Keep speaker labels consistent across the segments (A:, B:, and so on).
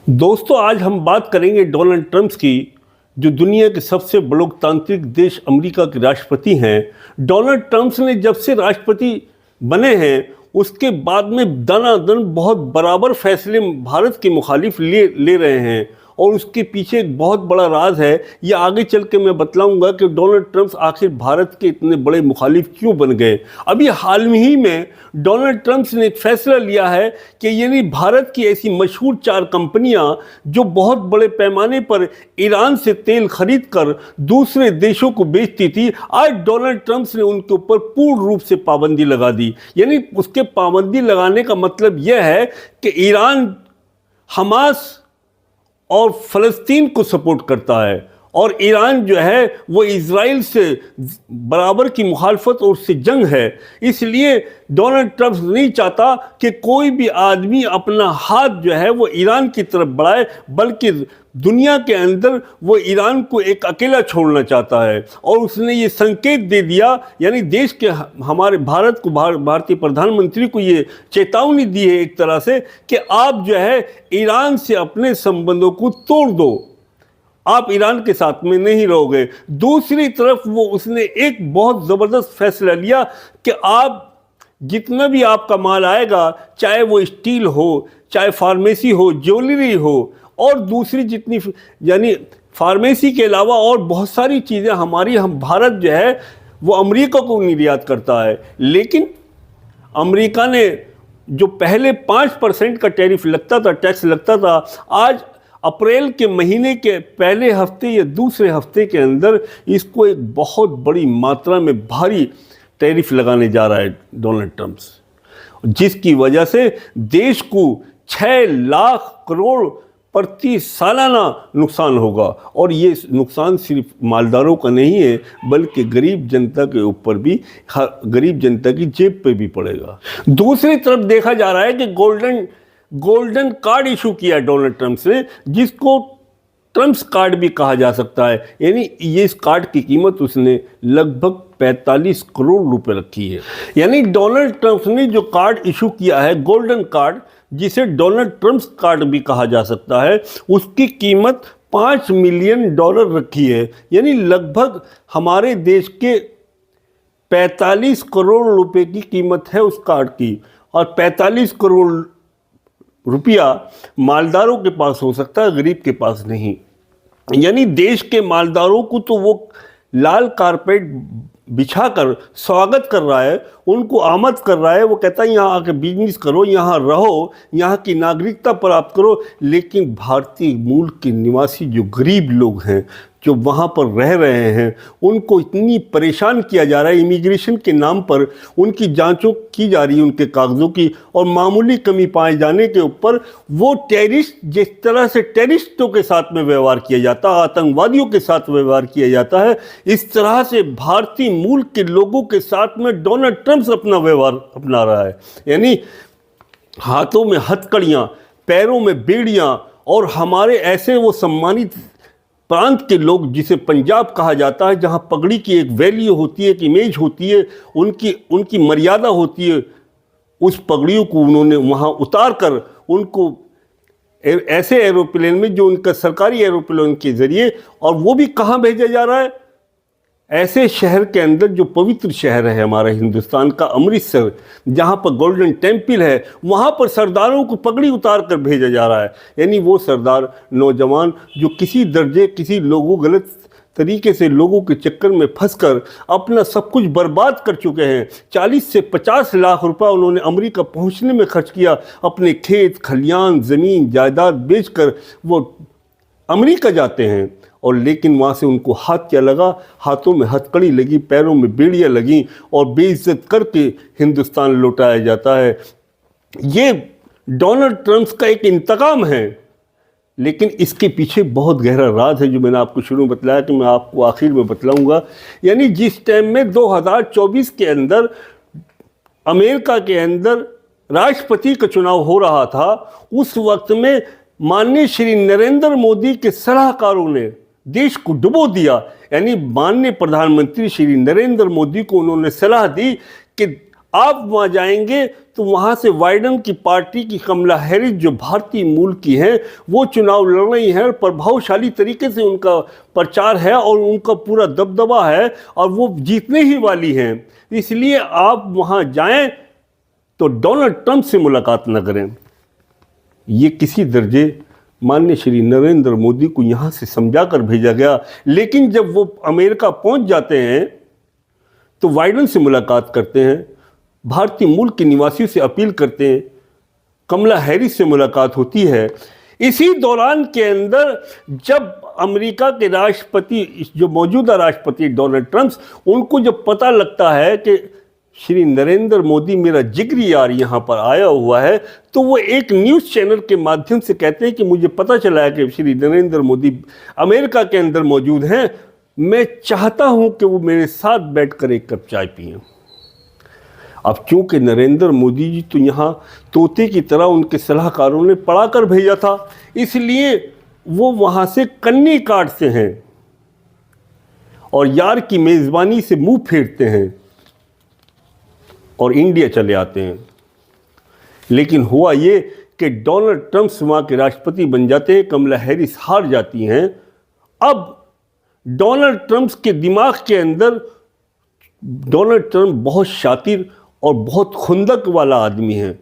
A: दोस्तों, आज हम बात करेंगे डोनाल्ड ट्रंप की, जो दुनिया के सबसे बड़े लोकतांत्रिक देश अमेरिका के राष्ट्रपति हैं। डोनाल्ड ट्रंप ने जब से राष्ट्रपति बने हैं उसके बाद में दनादन बहुत बराबर फैसले भारत के मुखालिफ ले रहे हैं, और उसके पीछे एक बहुत बड़ा राज है। ये आगे चल के मैं बतलाऊंगा कि डोनाल्ड ट्रंप आखिर भारत के इतने बड़े मुखालिफ क्यों बन गए। अभी हाल ही में डोनाल्ड ट्रंप ने एक फैसला लिया है कि यानी भारत की ऐसी मशहूर 4 कंपनियां जो बहुत बड़े पैमाने पर ईरान से तेल खरीद कर दूसरे देशों को बेचती थी, आज डोनाल्ड ट्रंप ने उनके ऊपर पूर्ण रूप से पाबंदी लगा दी। यानी उसके पाबंदी लगाने का मतलब यह है कि ईरान हमास और फ़लस्तीन को सपोर्ट करता है, और ईरान जो है वो इज़राइल से बराबर की मुखालफत और उससे जंग है। इसलिए डोनाल्ड ट्रंप नहीं चाहता कि कोई भी आदमी अपना हाथ जो है वो ईरान की तरफ बढ़ाए, बल्कि दुनिया के अंदर वो ईरान को एक अकेला छोड़ना चाहता है। और उसने ये संकेत दे दिया, यानी देश के हमारे भारत को भारतीय प्रधानमंत्री को ये चेतावनी दी है एक तरह से कि आप जो है ईरान से अपने संबंधों को तोड़ दो, आप ईरान के साथ में नहीं रहोगे। दूसरी तरफ वो उसने एक बहुत ज़बरदस्त फैसला लिया कि आप जितना भी आपका माल आएगा, चाहे वो स्टील हो, चाहे फार्मेसी हो, ज्वेलरी हो, और दूसरी जितनी यानी फार्मेसी के अलावा और बहुत सारी चीज़ें हम भारत जो है वो अमेरिका को निर्यात करता है। लेकिन अमेरिका ने जो पहले 5% का टैरिफ लगता था, टैक्स लगता था, आज अप्रैल के महीने के पहले हफ्ते या दूसरे हफ्ते के अंदर इसको एक बहुत बड़ी मात्रा में भारी टैरिफ लगाने जा रहा है डोनाल्ड ट्रंप, जिसकी वजह से देश को 6 लाख करोड़ प्रति सालाना नुकसान होगा। और ये नुकसान सिर्फ मालदारों का नहीं है, बल्कि गरीब जनता के ऊपर भी, गरीब जनता की जेब पे भी पड़ेगा। दूसरी तरफ देखा जा रहा है कि गोल्डन कार्ड इशू किया डोनाल्ड ट्रंप ने, जिसको ट्रंप्स कार्ड भी कहा जा सकता है। यानी ये इस कार्ड की कीमत उसने लगभग 45 करोड़ रुपए रखी है। यानी डोनाल्ड ट्रंप ने जो कार्ड इशू किया है, गोल्डन कार्ड, जिसे डोनाल्ड ट्रंप्स कार्ड भी कहा जा सकता है, उसकी कीमत $5 मिलियन रखी है। यानी लगभग हमारे देश के 45 करोड़ रुपए की कीमत है उस कार्ड की, और 45 करोड़ रुपया मालदारों के पास हो सकता है, गरीब के पास नहीं। यानी देश के मालदारों को तो वो लाल कारपेट बिछाकर स्वागत कर रहा है, उनको आमद कर रहा है। वो कहता है यहाँ आके बिजनेस करो, यहाँ रहो, यहाँ की नागरिकता प्राप्त करो। लेकिन भारतीय मूल के निवासी जो गरीब लोग हैं, जो वहाँ पर रह रहे हैं, उनको इतनी परेशान किया जा रहा है। इमिग्रेशन के नाम पर उनकी जांचों की जा रही है, उनके कागज़ों की, और मामूली कमी पाए जाने के ऊपर वो टेररिस्ट, जिस तरह से टेररिस्टों के साथ में व्यवहार किया जाता है, आतंकवादियों के साथ व्यवहार किया जाता है, इस तरह से भारतीय मूल के लोगों के साथ में डोनाल्ड ट्रंप अपना व्यवहार अपना रहा है। यानी हाथों में हथकड़ियाँ, पैरों में बेड़ियाँ, और हमारे ऐसे वो सम्मानित प्रांत के लोग, जिसे पंजाब कहा जाता है, जहाँ पगड़ी की एक वैल्यू होती है, एक इमेज होती है, उनकी मर्यादा होती है, उस पगड़ियों को उन्होंने वहाँ उतार कर उनको ऐसे एरोप्लेन में, जो उनका सरकारी एरोप्लेन के ज़रिए, और वो भी कहाँ भेजा जा रहा है, ऐसे शहर के अंदर जो पवित्र शहर है हमारा हिंदुस्तान का, अमृतसर, जहाँ पर गोल्डन टेम्पल है, वहाँ पर सरदारों को पगड़ी उतार कर भेजा जा रहा है। यानी वो सरदार नौजवान जो किसी लोगों गलत तरीके से लोगों के चक्कर में फंसकर अपना सब कुछ बर्बाद कर चुके हैं। 40 से 50 लाख रुपए उन्होंने अमेरिका पहुँचने में खर्च किया, अपने खेत खलियान ज़मीन जायदाद बेचकर वो अमेरिका जाते हैं, और लेकिन वहाँ से उनको हाथ क्या लगा, हाथों में हथकड़ी लगी, पैरों में बेड़ियाँ लगी, और बेइज्जत करके हिंदुस्तान लौटाया जाता है। ये डोनाल्ड ट्रंप का एक इंतकाम है, लेकिन इसके पीछे बहुत गहरा राज है, जो मैंने आपको शुरू में बतलाया, कि मैं आपको आखिर में बतलाऊंगा। यानी जिस टाइम में 2024 के अंदर अमेरिका के अंदर राष्ट्रपति का चुनाव हो रहा था, उस वक्त में माननीय श्री नरेंद्र मोदी के सलाहकारों ने देश को डुबो दिया। यानी माननीय प्रधानमंत्री श्री नरेंद्र मोदी को उन्होंने सलाह दी कि आप वहाँ जाएंगे तो वहाँ से बाइडेन की पार्टी की कमला हैरिस जो भारतीय मूल की हैं वो चुनाव लड़ रही हैं। प्रभावशाली तरीके से उनका प्रचार है और उनका पूरा दबदबा है और वो जीतने ही वाली हैं। इसलिए आप वहाँ जाएं तो डोनाल्ड ट्रंप से मुलाकात न करें। ये किसी दर्जे माननीय श्री नरेंद्र मोदी को यहाँ से समझा कर भेजा गया, लेकिन जब वो अमेरिका पहुँच जाते हैं तो बाइडेन से मुलाकात करते हैं, भारतीय मूल के निवासियों से अपील करते हैं, कमला हैरिस से मुलाकात होती है। इसी दौरान के अंदर जब अमेरिका के राष्ट्रपति जो मौजूदा राष्ट्रपति डोनाल्ड ट्रंप, उनको जब पता लगता है कि श्री नरेंद्र मोदी मेरा जिगरी यार यहाँ पर आया हुआ है, तो वो एक न्यूज़ चैनल के माध्यम से कहते हैं कि मुझे पता चला है कि श्री नरेंद्र मोदी अमेरिका के अंदर मौजूद हैं, मैं चाहता हूँ कि वो मेरे साथ बैठकर एक कप चाय पिएं। अब चूंकि नरेंद्र मोदी जी तो यहाँ तोते की तरह उनके सलाहकारों ने पढ़ा कर भेजा था, इसलिए वो वहाँ से कन्नी काटते हैं और यार की मेज़बानी से मुंह फेरते हैं और इंडिया चले आते हैं। लेकिन हुआ ये कि डोनाल्ड ट्रंप वहाँ के राष्ट्रपति बन जाते हैं, कमला हैरिस हार जाती हैं। अब डोनाल्ड ट्रंप के दिमाग के अंदर, डोनाल्ड ट्रंप बहुत शातिर और बहुत खुंदक वाला आदमी है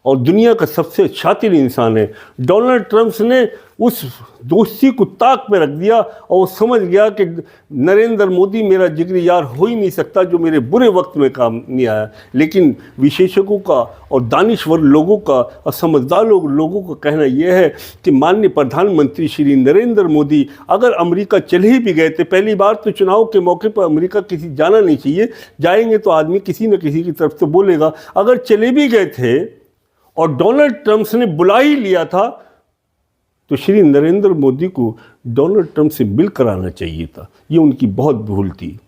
A: और दुनिया का सबसे शातिर इंसान है। डोनाल्ड ट्रंप ने उस दोस्ती को ताक पे रख दिया और वो समझ गया कि नरेंद्र मोदी मेरा जिगरी यार हो ही नहीं सकता जो मेरे बुरे वक्त में काम नहीं आया। लेकिन विशेषज्ञों का और दानिश्वर लोगों का और समझदार लोगों का कहना यह है कि माननीय प्रधानमंत्री श्री नरेंद्र मोदी अगर अमेरिका चले ही भी गए थे, पहली बार तो चुनाव के मौके पर अमेरिका किसी जाना नहीं चाहिए, जाएंगे तो आदमी किसी न किसी की तरफ से बोलेगा। अगर चले भी गए थे और डोनाल्ड ट्रंप ने बुला ही लिया था तो श्री नरेंद्र मोदी को डोनाल्ड ट्रंप से मिल कराना चाहिए था। ये उनकी बहुत भूल थी।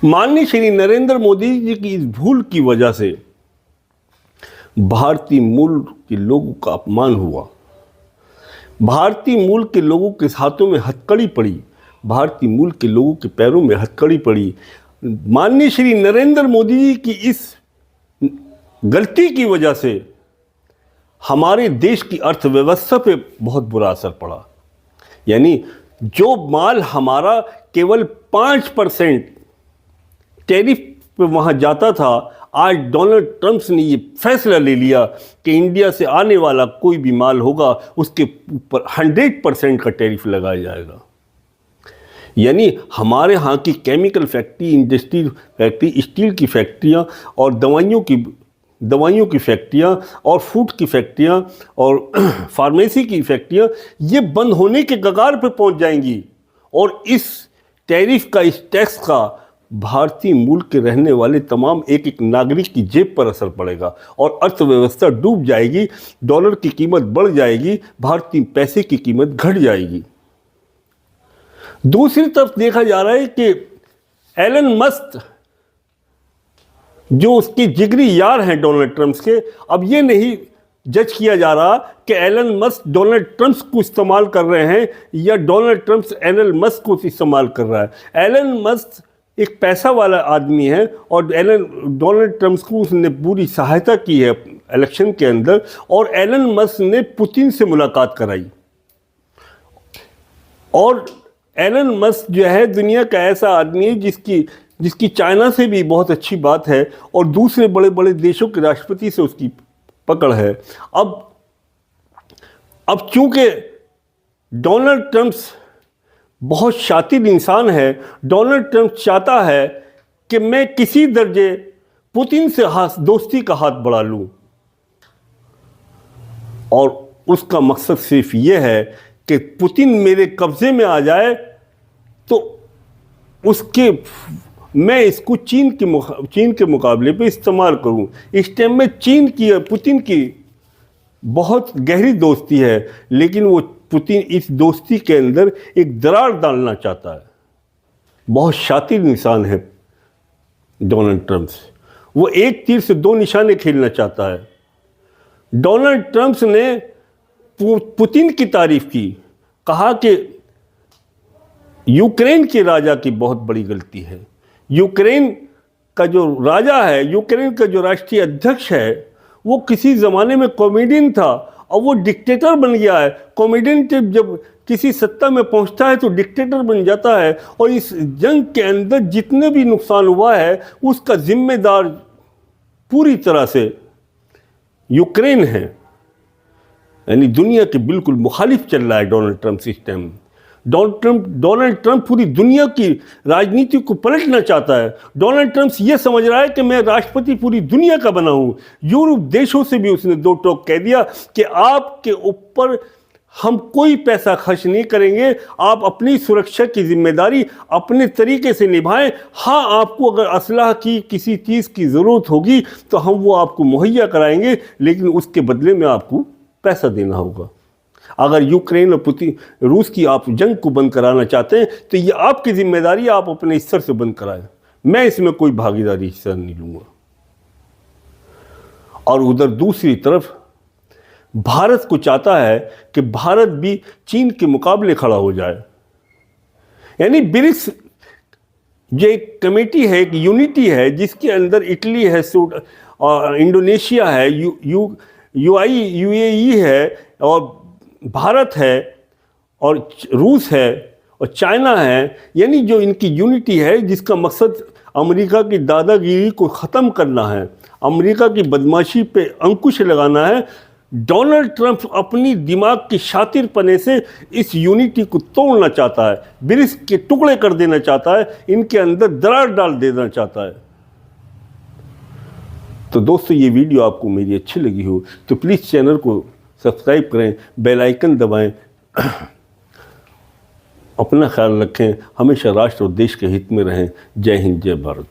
A: माननीय श्री नरेंद्र मोदी जी की इस भूल की वजह से भारतीय मूल के लोगों का अपमान हुआ, भारतीय मूल के लोगों के हाथों में हथकड़ी पड़ी, भारतीय मूल के लोगों के पैरों में हथकड़ी पड़ी। माननीय श्री नरेंद्र मोदी जी की इस गलती की वजह से हमारे देश की अर्थव्यवस्था पे बहुत बुरा असर पड़ा। यानी जो माल हमारा केवल 5% टैरिफ पे वहाँ जाता था, आज डोनाल्ड ट्रंप ने ये फैसला ले लिया कि इंडिया से आने वाला कोई भी माल होगा उसके ऊपर 100% का टैरिफ लगाया जाएगा। यानी हमारे यहाँ की chemical factory, industry factory, steel की फैक्ट्रियाँ और दवाइयों की फैक्ट्रियाँ और फूड की फैक्ट्रियाँ और फार्मेसी की फैक्ट्रियाँ ये बंद होने के कगार पर पहुँच जाएंगी और इस टैरिफ का, इस टैक्स का भारतीय मूल के रहने वाले तमाम एक एक नागरिक की जेब पर असर पड़ेगा और अर्थव्यवस्था डूब जाएगी, डॉलर की कीमत बढ़ जाएगी, भारतीय पैसे की कीमत घट जाएगी। दूसरी तरफ देखा जा रहा है कि एलन मस्क जो उसके जिगरी यार हैं डोनाल्ड ट्रंप के, अब ये नहीं जज किया जा रहा कि एलन मस्क डोनाल्ड ट्रंप को इस्तेमाल कर रहे हैं या डोनाल्ड ट्रंप एलन मस्क को इस्तेमाल कर रहा है। एलन मस्क एक पैसा वाला आदमी है और डोनाल्ड ट्रंप को उसने पूरी सहायता की है इलेक्शन के अंदर और एलन मस्क ने पुतिन से मुलाकात कराई। और एलन मस्क जो है दुनिया का ऐसा आदमी है जिसकी चाइना से भी बहुत अच्छी बात है और दूसरे बड़े बड़े देशों के राष्ट्रपति से उसकी पकड़ है। अब चूंकि डोनाल्ड ट्रंप बहुत शातिर इंसान है, डोनाल्ड ट्रंप चाहता है कि मैं किसी दर्जे पुतिन से दोस्ती का हाथ बढ़ा लूं और उसका मकसद सिर्फ ये है कि पुतिन मेरे कब्जे में आ जाए तो मैं इसको चीन के मुकाबले पे इस्तेमाल करूं। इस टाइम में चीन की पुतिन की बहुत गहरी दोस्ती है, लेकिन वो पुतिन इस दोस्ती के अंदर एक दरार डालना चाहता है। बहुत शातिर इंसान है डोनाल्ड ट्रंप। वो एक तीर से दो निशाने खेलना चाहता है। डोनाल्ड ट्रंप ने पुतिन की तारीफ की, कहा कि यूक्रेन के राजा की बहुत बड़ी गलती है। यूक्रेन का जो राजा है, यूक्रेन का जो राष्ट्रीय अध्यक्ष है, वो किसी ज़माने में कॉमेडियन था और वो डिक्टेटर बन गया है। कॉमेडियन जब किसी सत्ता में पहुंचता है तो डिक्टेटर बन जाता है। और इस जंग के अंदर जितने भी नुकसान हुआ है उसका जिम्मेदार पूरी तरह से यूक्रेन है। यानी दुनिया के बिल्कुल मुखालिफ चल रहा है Donald Trump system. Donald Trump पूरी दुनिया की राजनीति को पलटना चाहता है। डोनाल्ड ट्रंप ये समझ रहा है कि मैं राष्ट्रपति पूरी दुनिया का बना हूं। यूरोप देशों से भी उसने दो टोक कह दिया कि आपके ऊपर हम कोई पैसा खर्च नहीं करेंगे, आप अपनी सुरक्षा की जिम्मेदारी अपने तरीके से निभाएं। हाँ, आपको अगर असलाह की किसी चीज़ की ज़रूरत होगी तो हम वो आपको मुहैया कराएंगे, लेकिन उसके बदले में आपको पैसा देना होगा। अगर यूक्रेन और रूस की आप जंग को बंद कराना चाहते हैं तो ये आपकी जिम्मेदारी, आप अपने स्तर से बंद कराएं। मैं इसमें कोई भागीदारी हिस्सा नहीं लूँगा। और उधर दूसरी तरफ भारत को चाहता है कि भारत भी चीन के मुकाबले खड़ा हो जाए। यानी ब्रिक्स जो एक कमेटी है, एक यूनिटी है, जिसके अंदर इटली है, इंडोनेशिया है, यूएई है, और भारत है, और रूस है, और चाइना है। यानी जो इनकी यूनिटी है जिसका मकसद अमेरिका की दादागिरी को ख़त्म करना है, अमेरिका की बदमाशी पे अंकुश लगाना है। डोनाल्ड ट्रंप अपनी दिमाग की शातिरपने से इस यूनिटी को तोड़ना चाहता है, ब्रिक्स के टुकड़े कर देना चाहता है, इनके अंदर दरार डाल देना चाहता है। तो दोस्तों, ये वीडियो आपको मेरी अच्छी लगी हो तो प्लीज़ चैनल को सब्सक्राइब करें, बेल आइकन दबाएं। अपना ख्याल रखें, हमेशा राष्ट्र और देश के हित में रहें। जय हिंद, जय भारत।